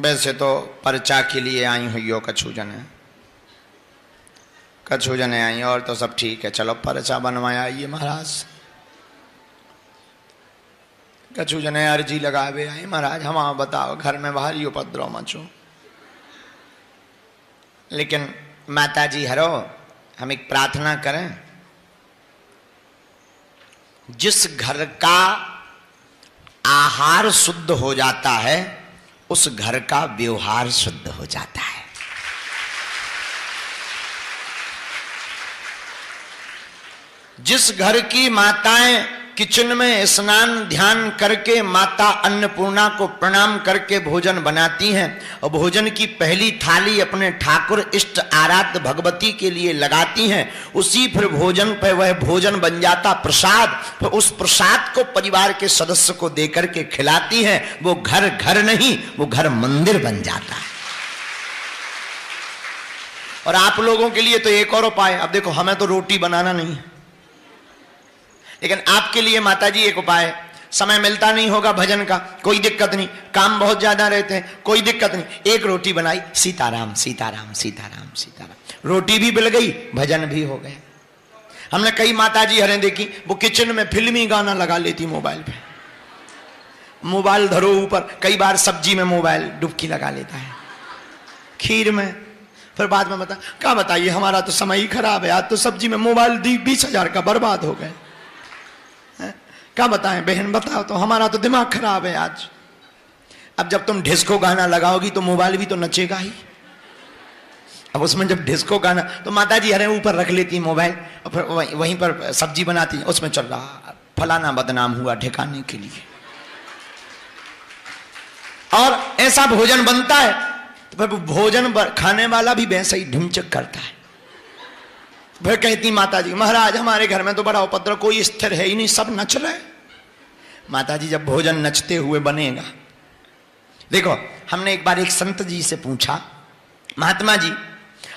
वैसे तो पर्चा के लिए आई हुई हो कछु जने आई और तो सब ठीक है, चलो पर्चा बनवाया आइए महाराज। कछु जने अर्जी लगावे आई महाराज हम बताओ घर में भारी उपद्रव मचो। लेकिन माता जी हरो हम एक प्रार्थना करें, जिस घर का आहार शुद्ध हो जाता है उस घर का व्यवहार शुद्ध हो जाता है। जिस घर की माताएं किचन में स्नान ध्यान करके माता अन्नपूर्णा को प्रणाम करके भोजन बनाती हैं और भोजन की पहली थाली अपने ठाकुर इष्ट आराध्य भगवती के लिए लगाती हैं, उसी फिर भोजन पर वह भोजन बन जाता प्रसाद, फिर उस प्रसाद को परिवार के सदस्य को देकर के खिलाती हैं। वो घर घर नहीं, वो घर मंदिर बन जाता है। और आप लोगों के लिए तो एक और उपाय, अब देखो हमें तो रोटी बनाना नहीं है, लेकिन आपके लिए माताजी एक उपाय, समय मिलता नहीं होगा भजन का, कोई दिक्कत नहीं, काम बहुत ज्यादा रहते हैं, कोई दिक्कत नहीं, एक रोटी बनाई, सीताराम सीताराम सीताराम सीताराम, रोटी भी मिल गई, भजन भी हो गया। हमने कई माताजी हरें देखी, वो किचन में फिल्मी गाना लगा लेती मोबाइल पे, मोबाइल धरो ऊपर, कई बार सब्जी में मोबाइल डुबकी लगा लेता है, खीर में, फिर बाद में क्या बताइए हमारा तो समय ही खराब है, आज तो सब्जी में मोबाइल 20,000 का बर्बाद हो गए। क्या बताएं बहन, बताओ तो हमारा तो दिमाग खराब है आज। अब जब तुम डिस्को गाना लगाओगी तो मोबाइल भी तो नचेगा ही। अब उसमें जब डिस्को गाना, तो माताजी अरे ऊपर रख लेती मोबाइल और फिर वहीं पर सब्जी बनाती, उसमें चल रहा फलाना बदनाम हुआ ठिकाने के लिए, और ऐसा भोजन बनता है तो फिर भोजन खाने वाला भी वैसा ही ढुमचक करता है। फिर कहती माताजी महाराज हमारे घर में तो बड़ा उपद्रव, कोई स्थिर है ही नहीं, सब नच रहे। माताजी जब भोजन नचते हुए बनेगा, देखो हमने एक बार एक संत जी से पूछा, महात्मा जी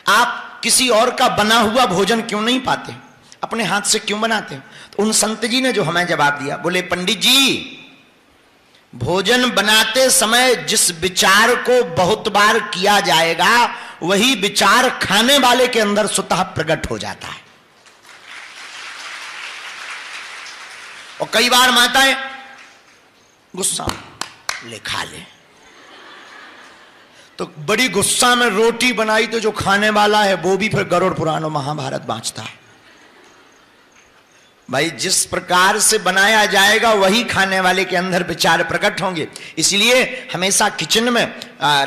आप किसी और का बना हुआ भोजन क्यों नहीं पाते, अपने हाथ से क्यों बनाते हो? तो उन संत जी ने जो हमें जवाब दिया, बोले पंडित जी भोजन बनाते समय जिस विचार को बहुत बार किया जाएगा वही विचार खाने वाले के अंदर स्वतः प्रकट हो जाता है। और कई बार माताएं गुस्सा ले खा ले, तो बड़ी गुस्सा में रोटी बनाई तो जो खाने वाला है वो भी फिर गरुड़ पुराण और महाभारत बाँचता है। भाई जिस प्रकार से बनाया जाएगा वही खाने वाले के अंदर विचार प्रकट होंगे। इसलिए हमेशा किचन में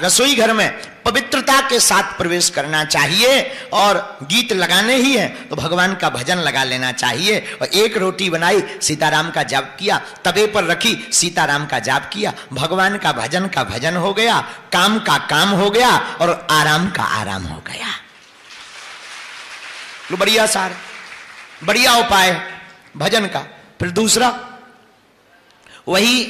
रसोई घर में पवित्रता के साथ प्रवेश करना चाहिए, और गीत लगाने ही है तो भगवान का भजन लगा लेना चाहिए। और एक रोटी बनाई, सीताराम का जाप किया, तवे पर रखी, सीताराम का जाप किया, भगवान का भजन हो गया, काम का काम हो गया और आराम का आराम हो गया। तो बढ़िया सार, बढ़िया उपाय भजन का। फिर दूसरा वही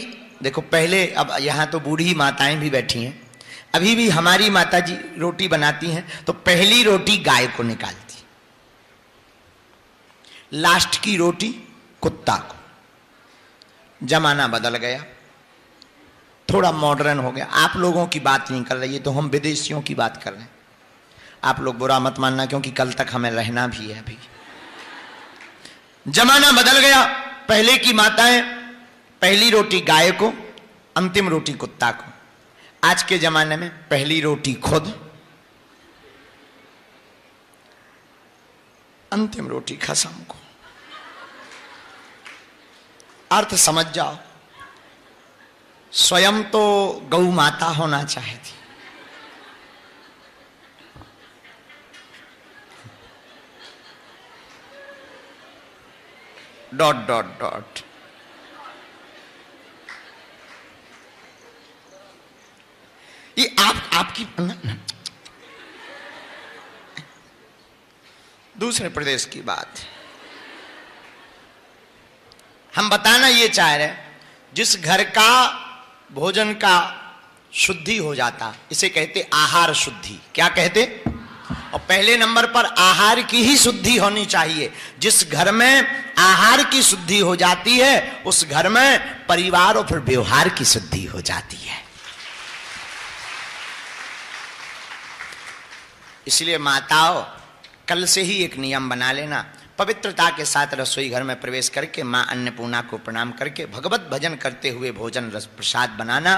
देखो, पहले अब यहां तो बूढ़ी माताएं भी बैठी हैं, अभी भी हमारी माता जी रोटी बनाती हैं तो पहली रोटी गाय को निकालती, लास्ट की रोटी कुत्ता को। जमाना बदल गया, थोड़ा मॉडर्न हो गया, आप लोगों की बात नहीं कर रही है तो हम विदेशियों की बात कर रहे हैं। आप लोग बुरा मत मानना क्योंकि कल तक हमें रहना भी है। अभी जमाना बदल गया, पहले की माताएं पहली रोटी गाय को, अंतिम रोटी कुत्ता को। आज के जमाने में पहली रोटी खुद, अंतिम रोटी खसम को। अर्थ समझ जाओ, स्वयं तो गौ माता होना चाहती, डॉट डॉट डॉट। ये आपकी दूसरे प्रदेश की बात हम बताना ये चाह रहे, जिस घर का भोजन का शुद्धि हो जाता, इसे कहते आहार शुद्धि। क्या कहते? और पहले नंबर पर आहार की ही शुद्धि होनी चाहिए। जिस घर में आहार की शुद्धि हो जाती है उस घर में परिवार और फिर व्यवहार की शुद्धि हो जाती है। इसलिए माताओं, कल से ही एक नियम बना लेना, पवित्रता के साथ रसोई घर में प्रवेश करके माँ अन्नपूर्णा को प्रणाम करके भगवत भजन करते हुए भोजन रस प्रसाद बनाना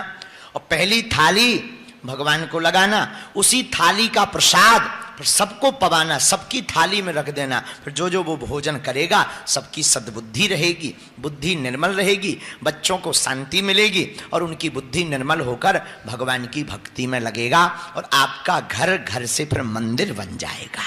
और पहली थाली भगवान को लगाना, उसी थाली का प्रसाद फिर सबको पवाना, सबकी थाली में रख देना। फिर जो जो वो भोजन करेगा सबकी सद्बुद्धि रहेगी, बुद्धि निर्मल रहेगी, बच्चों को शांति मिलेगी और उनकी बुद्धि निर्मल होकर भगवान की भक्ति में लगेगा और आपका घर घर से फिर मंदिर बन जाएगा।